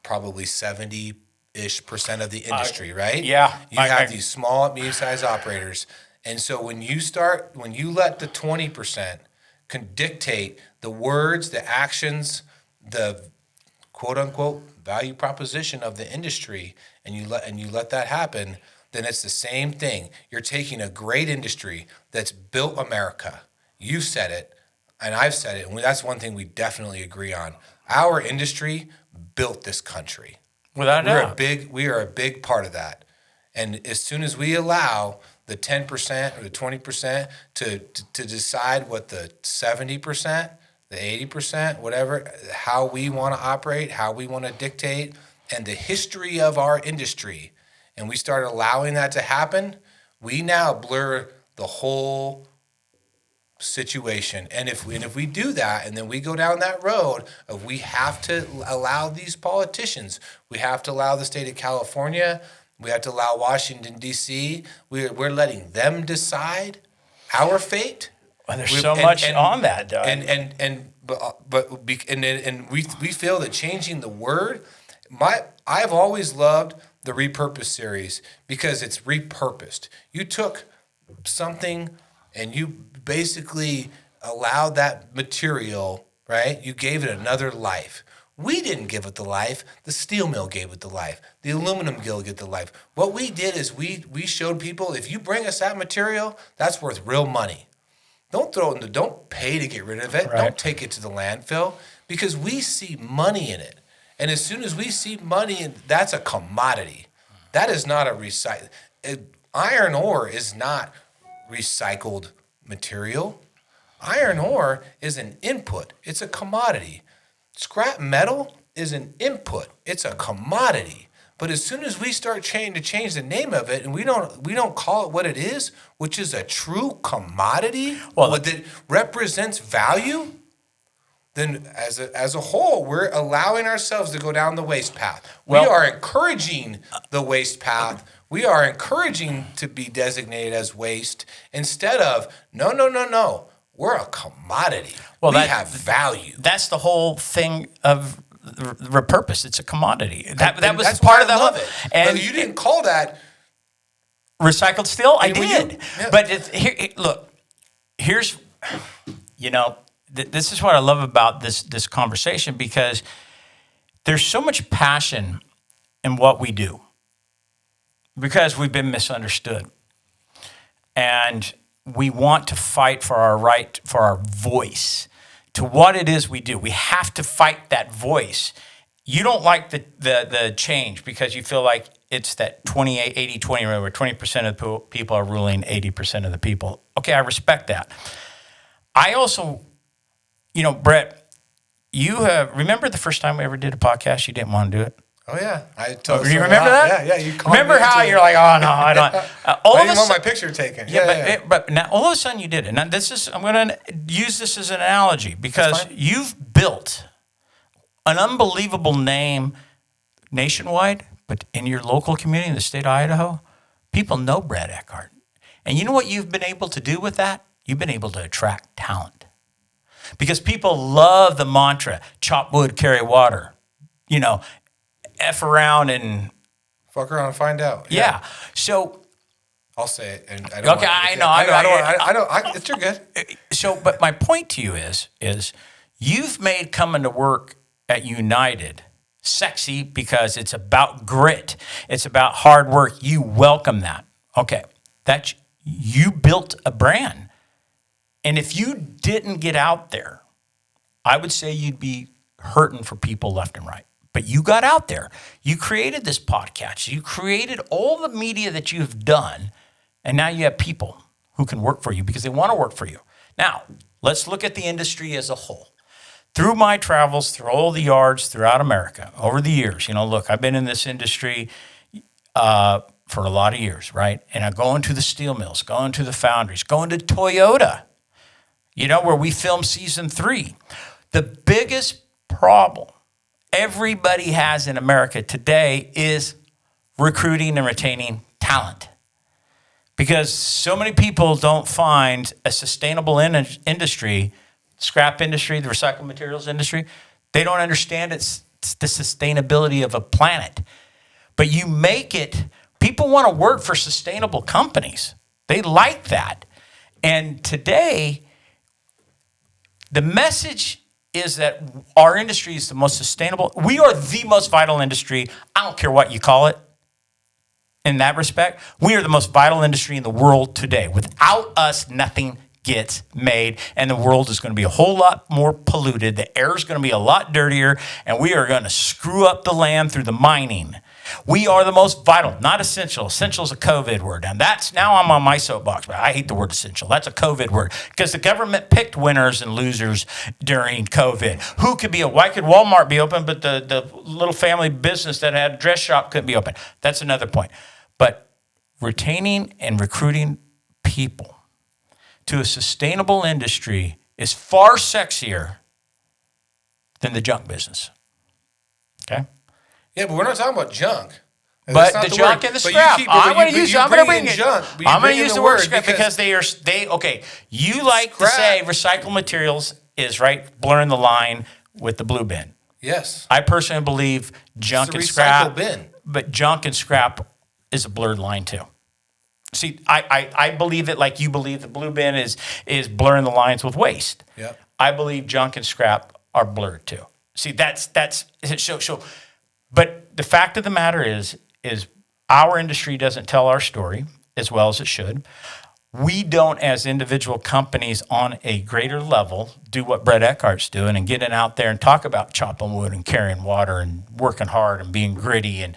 probably 70-ish% of the industry, right? Yeah. You have these small, medium-sized operators. And so when you let the 20% can dictate the words, the actions, the quote-unquote value proposition of the industry, and you let that happen, then it's the same thing. You're taking a great industry that's built America. You said it, and I've said it, and that's one thing we definitely agree on. Our industry built this country. Without a doubt. We are a big part of that. And as soon as we allow the 10% or the 20% to decide what the 70%, the 80%, whatever, how we want to operate, how we want to dictate, and the history of our industry, and we start allowing that to happen, we now blur the whole situation. And if we do that, and then we go down that road of we have to allow these politicians, we have to allow the state of California, we have to allow Washington, D.C., we're letting them decide our fate. Well, there's so much on that, Doug. And we feel that changing the word, I've always loved the Repurpose series because it's repurposed. You took something and you basically allowed that material, right? You gave it another life. We didn't give it the life. The steel mill gave it the life. The aluminum mill gave it the life. What we did is we showed people, if you bring us that material, that's worth real money. Don't throw it in don't pay to get rid of it. Right. Don't take it to the landfill because we see money in it. And as soon as we see money, that's a commodity. That is not a recycle. Iron ore is not recycled material. Iron ore is an input. It's a commodity. Scrap metal is an input. It's a commodity. But as soon as we start to change the name of it, and we don't call it what it is, which is a true commodity, that represents value, then as a whole, we're allowing ourselves to go down the waste path. We are encouraging the waste path. We are encouraging to be designated as waste instead of no. We're a commodity. We have value. That's the whole thing of the purpose. It's a commodity. That was that's part why of the I love whole. it. And you didn't call that recycled steel. I did, yeah. but look. Here's, this is what I love about this conversation, because there's so much passion in what we do because we've been misunderstood, and we want to fight for our right, for our voice, to what it is we do. We have to fight that voice. You don't like the change because you feel like it's that 28, 80, 20 rule where 20% of the people are ruling 80% of the people. Okay, I respect that. I also, Brett, remember the first time we ever did a podcast, you didn't want to do it? Oh, yeah. Do you remember that? Yeah. You remember how you're like, oh, no, I don't. I didn't want my picture taken. But now all of a sudden you did it. Now I'm going to use this as an analogy because you've built an unbelievable name nationwide, but in your local community in the state of Idaho, people know Brett Eckhart. And you know what you've been able to do with that? You've been able to attract talent. Because people love the mantra, chop wood, carry water, F around and fuck around and find out. Yeah. So I'll say it, and I don't. Okay, I know. It's you're good. So, but my point to you is you've made coming to work at United sexy because it's about grit. It's about hard work. You welcome that. Okay, you built a brand, and if you didn't get out there, I would say you'd be hurting for people left and right. But you got out there. You created this podcast. You created all the media that you've done. And now you have people who can work for you because they want to work for you. Now, let's look at the industry as a whole. Through my travels, through all the yards throughout America, over the years, look, I've been in this industry for a lot of years, right? And I go into the steel mills, going to the foundries, going to Toyota, where we filmed season 3. The biggest problem everybody has in America today is recruiting and retaining talent. Because so many people don't find a sustainable industry, scrap industry, the recycled materials industry. They don't understand it's the sustainability of a planet. But you make it, people want to work for sustainable companies. They like that. And today, the message is that our industry is the most sustainable. We are the most vital industry. I don't care what you call it. In that respect, we are the most vital industry in the world today. Without us, nothing gets made, and the world is going to be a whole lot more polluted. The air is going to be a lot dirtier, and we are going to screw up the land through the mining. We are the most vital, not essential. Essential is a COVID word. And now I'm on my soapbox, but I hate the word essential. That's a COVID word because the government picked winners and losers during COVID. Why could Walmart be open, but the little family business that had a dress shop couldn't be open? That's another point. But retaining and recruiting people to a sustainable industry is far sexier than the junk business. Okay? Yeah, but we're not talking about junk. But the junk and the scrap. I'm going to use the word scrap because you like to say recycled materials is blurring the line with the blue bin. Yes. I personally believe junk and scrap. Bin. But junk and scrap is a blurred line too. See, I believe it like you believe the blue bin is blurring the lines with waste. Yeah. I believe junk and scrap are blurred too. See, that's so. But the fact of the matter is our industry doesn't tell our story as well as it should. we don't, as individual companies on a greater level, do what Brett Eckhart's doing and getting out there and talk about chopping wood and carrying water and working hard and being gritty and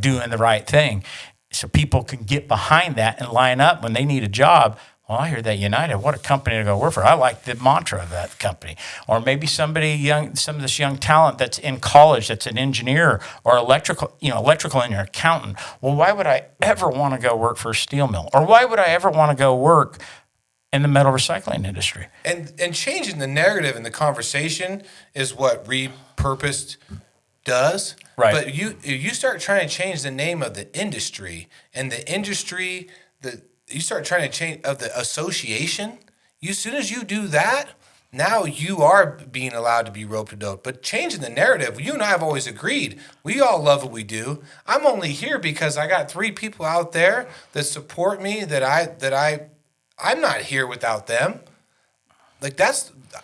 doing the right thing. So people can get behind that and line up when they need a job. Well, I hear that United, what a company to go work for. I like the mantra of that company. Or maybe somebody young, some of this young talent that's in college, that's an engineer or electrical engineer, accountant. Well, why would I ever want to go work for a steel mill? Or why would I ever want to go work in the metal recycling industry? And changing the narrative in the conversation is what repurposed does. Right. But you start trying to change the name of the industry, and the industry, you start trying to change of the association. As soon as you do that, now you are being allowed to be rope-a-dope. But changing the narrative, you and I have always agreed, we all love what we do. I'm only here because I got 3 people out there that support me, I'm not here without them.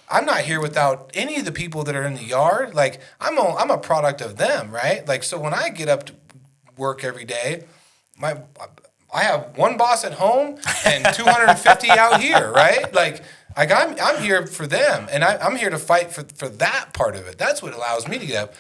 I'm not here without any of the people that are in the yard. Like, I'm a product of them, right? Like, so when I get up to work every day, I have one boss at home and 250 out here, right? Like I'm here for them, and I'm here to fight for that part of it. That's what allows me to get up.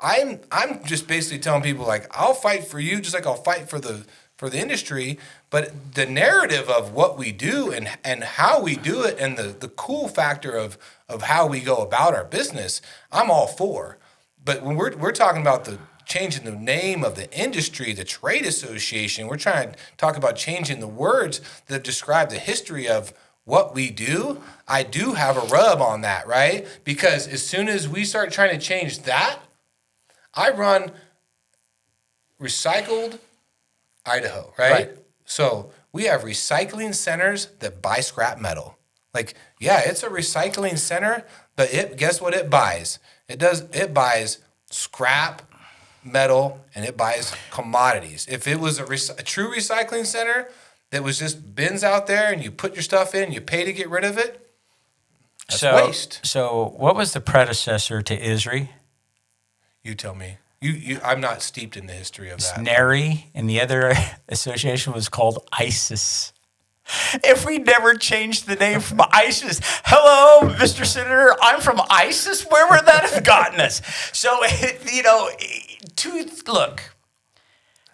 I'm just basically telling people, like, I'll fight for you just like I'll fight for the industry, but the narrative of what we do and how we do it and the cool factor of how we go about our business, I'm all for. But when we're talking about changing the name of the industry, the trade association, we're trying to talk about changing the words that describe the history of what we do. I do have a rub on that, right? Because as soon as we start trying to change that, I run Recycled Idaho, right? So we have recycling centers that buy scrap metal. Like, yeah, it's a recycling center, but guess what it buys? It buys scrap metal, and it buys commodities. If it was a true recycling center that was just bins out there and you put your stuff in, you pay to get rid of it, that's waste. So what was the predecessor to ISRI? You tell me. I'm not steeped in the history of that. SNARI, and the other association was called ISIS. If we never changed the name from ISIS, hello, Mr. Senator, I'm from ISIS. Where would that have gotten us? So, look.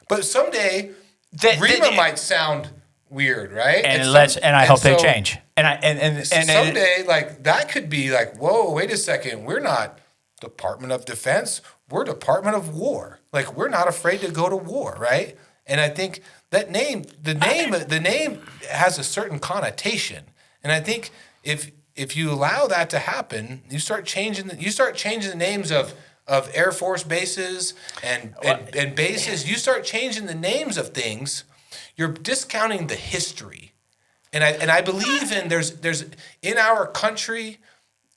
But someday, REMA might sound weird, right? And I hope they change. And someday, like, that could be like, whoa, wait a second, we're not Department of Defense, we're Department of War. Like, we're not afraid to go to war, right? And I think that the name has a certain connotation, and I think if you allow that to happen, you start changing the names of Air Force bases and bases. You start changing the names of things. You're discounting the history, and I believe there's in our country,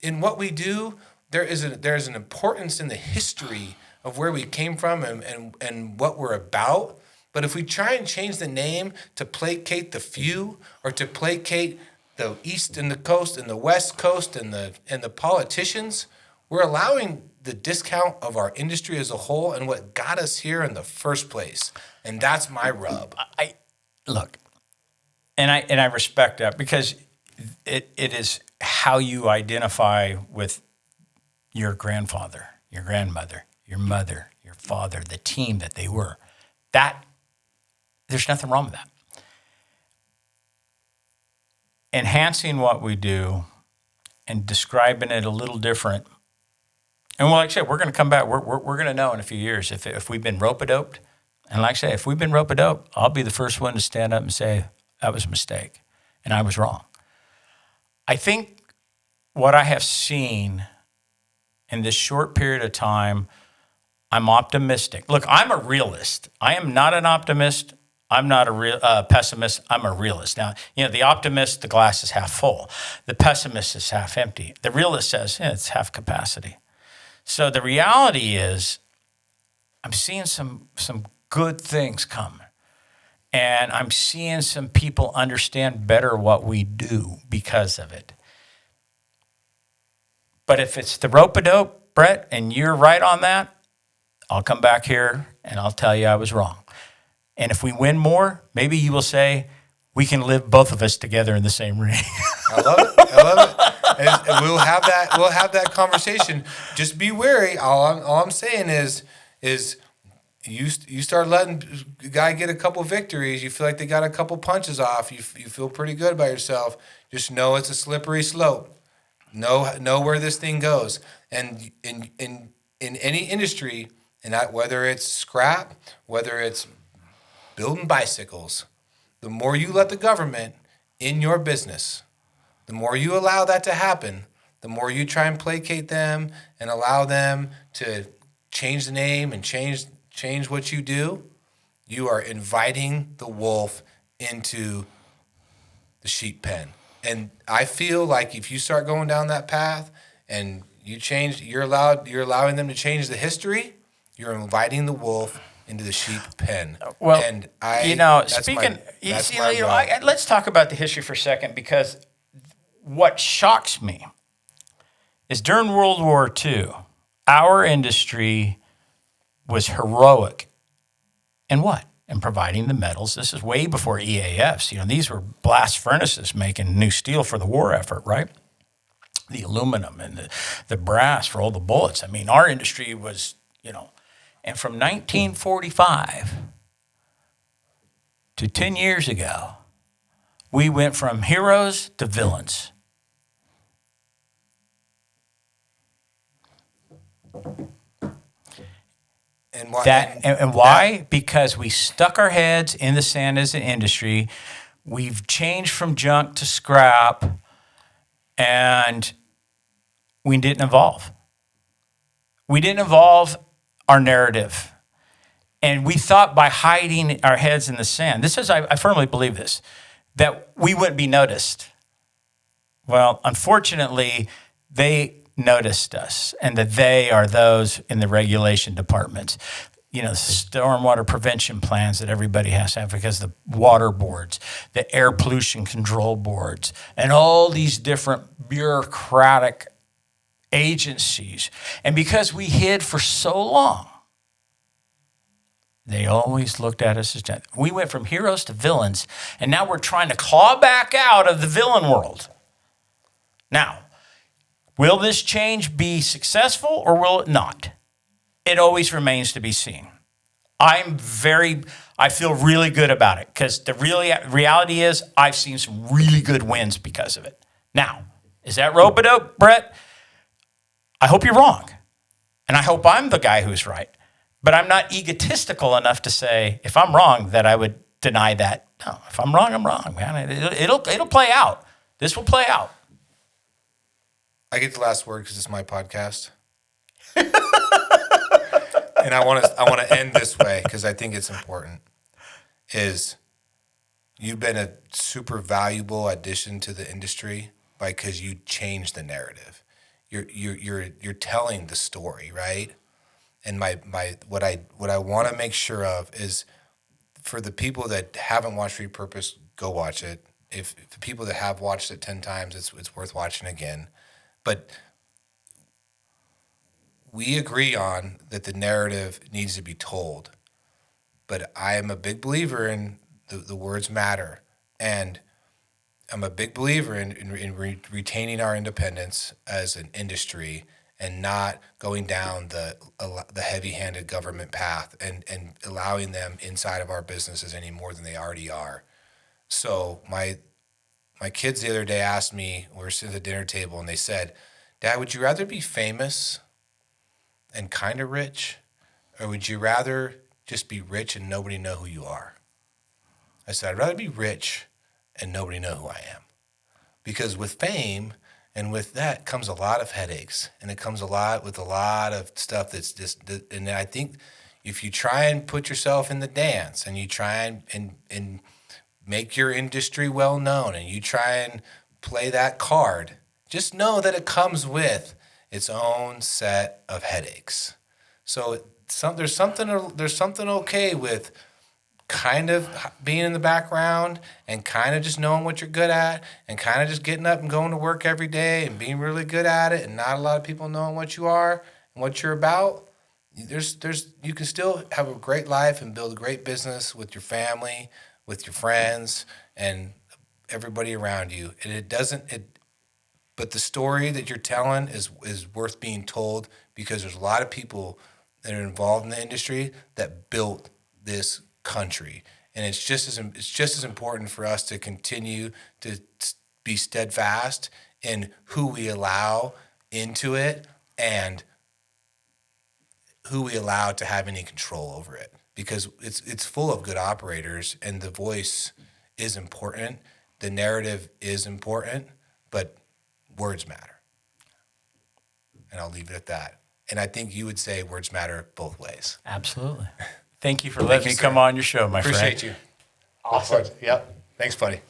in what we do, there's an importance in the history of where we came from and what we're about. But if we try and change the name to placate the few, or to placate the East and the Coast and the West Coast and the politicians, we're allowing the discount of our industry as a whole and what got us here in the first place. And that's my rub. Look, and I respect that, because it is how you identify with your grandfather, your grandmother, your mother, your father, the team that they were. There's nothing wrong with that. Enhancing what we do and describing it a little different. And like I said, we're going to come back. We're going to know in a few years if we've been rope-a-doped. And like I say, if we've been rope-a-doped, I'll be the first one to stand up and say, that was a mistake and I was wrong. I think what I have seen in this short period of time, I'm optimistic. Look, I'm a realist. I am not an optimist. I'm not a pessimist. I'm a realist. Now, the optimist, the glass is half full. The pessimist is half empty. The realist says, it's half capacity. So the reality is, I'm seeing some good things come. And I'm seeing some people understand better what we do because of it. But if it's the rope-a-dope, Brett, and you're right on that, I'll come back here and I'll tell you I was wrong. And if we win more, maybe you will say, we can live both of us together in the same ring. I love it. I love it. And we'll have that. We'll have that conversation. Just be wary. All I'm saying is you start letting the guy get a couple victories. You feel like they got a couple punches off. You feel pretty good about yourself. Just know it's a slippery slope. Know where this thing goes. And in any industry, and that, whether it's scrap, whether it's building bicycles, the more you let the government in your business, the more you allow that to happen, the more you try and placate them and allow them to change the name and change what you do, you are inviting the wolf into the sheep pen. And I feel like if you start going down that path and you're allowing them to change the history, you're inviting the wolf into the sheep pen. Well, and let's talk about the history for a second, because what shocks me is during World War II, our industry was heroic in what? In providing the metals. This is way before EAFs. These were blast furnaces making new steel for the war effort, right? The aluminum and the brass for all the bullets. I mean, our industry was, and from 1945 to 10 years ago, we went from heroes to villains. And why? And why? Because we stuck our heads in the sand as an industry. We've changed from junk to scrap, and we didn't evolve. We didn't evolve our narrative. And we thought by hiding our heads in the sand, I firmly believe this, that we wouldn't be noticed. Well, unfortunately, they noticed us, and that they are those in the regulation departments. Stormwater prevention plans that everybody has to have, because the water boards, the air pollution control boards, and all these different bureaucratic agencies. And because we hid for so long, they always looked at us as we went from heroes to villains, and now we're trying to claw back out of the villain world. Now, will this change be successful or will it not? It always remains to be seen. I feel really good about it, because the reality is I've seen some really good wins because of it. Now, is that rope-a-dope, Brett? I hope you're wrong. And I hope I'm the guy who's right. But I'm not egotistical enough to say, if I'm wrong, that I would deny that. No, if I'm wrong, I'm wrong, man. It'll play out. This will play out. I get the last word because it's my podcast. And I want to end this way because I think it's important. You've been a super valuable addition to the industry because you changed the narrative. You're telling the story, right? And what I want to make sure of is, for the people that haven't watched Repurpose, go watch it. If the people that have watched it 10 times, it's worth watching again. But we agree on that the narrative needs to be told. But I am a big believer in the words matter. And I'm a big believer in retaining our independence as an industry and not going down the heavy-handed government path and allowing them inside of our businesses any more than they already are. So my kids the other day asked me, we were sitting at the dinner table, and they said, "Dad, would you rather be famous and kind of rich, or would you rather just be rich and nobody know who you are?" I said, "I'd rather be rich and nobody know who I am." Because with fame and with that comes a lot of headaches, and it comes with a lot of stuff that's just, and I think if you try and put yourself in the dance and you try and make your industry well known and you try and play that card, just know that it comes with its own set of headaches. So there's something okay with kind of being in the background and kind of just knowing what you're good at and kind of just getting up and going to work every day and being really good at it, and not a lot of people knowing what you are and what you're about. You can still have a great life and build a great business with your family with your friends and everybody around you. And but the story that you're telling is worth being told, because there's a lot of people that are involved in the industry that built this country. And it's just as important for us to continue to be steadfast in who we allow into it and who we allow to have any control over it, because it's full of good operators, and the voice is important, the narrative is important, but words matter. And I'll leave it at that. And I think you would say words matter both ways. Absolutely. Thank you for letting me sir. come on your show, my friend. Appreciate you. Awesome. Yep. Thanks, buddy.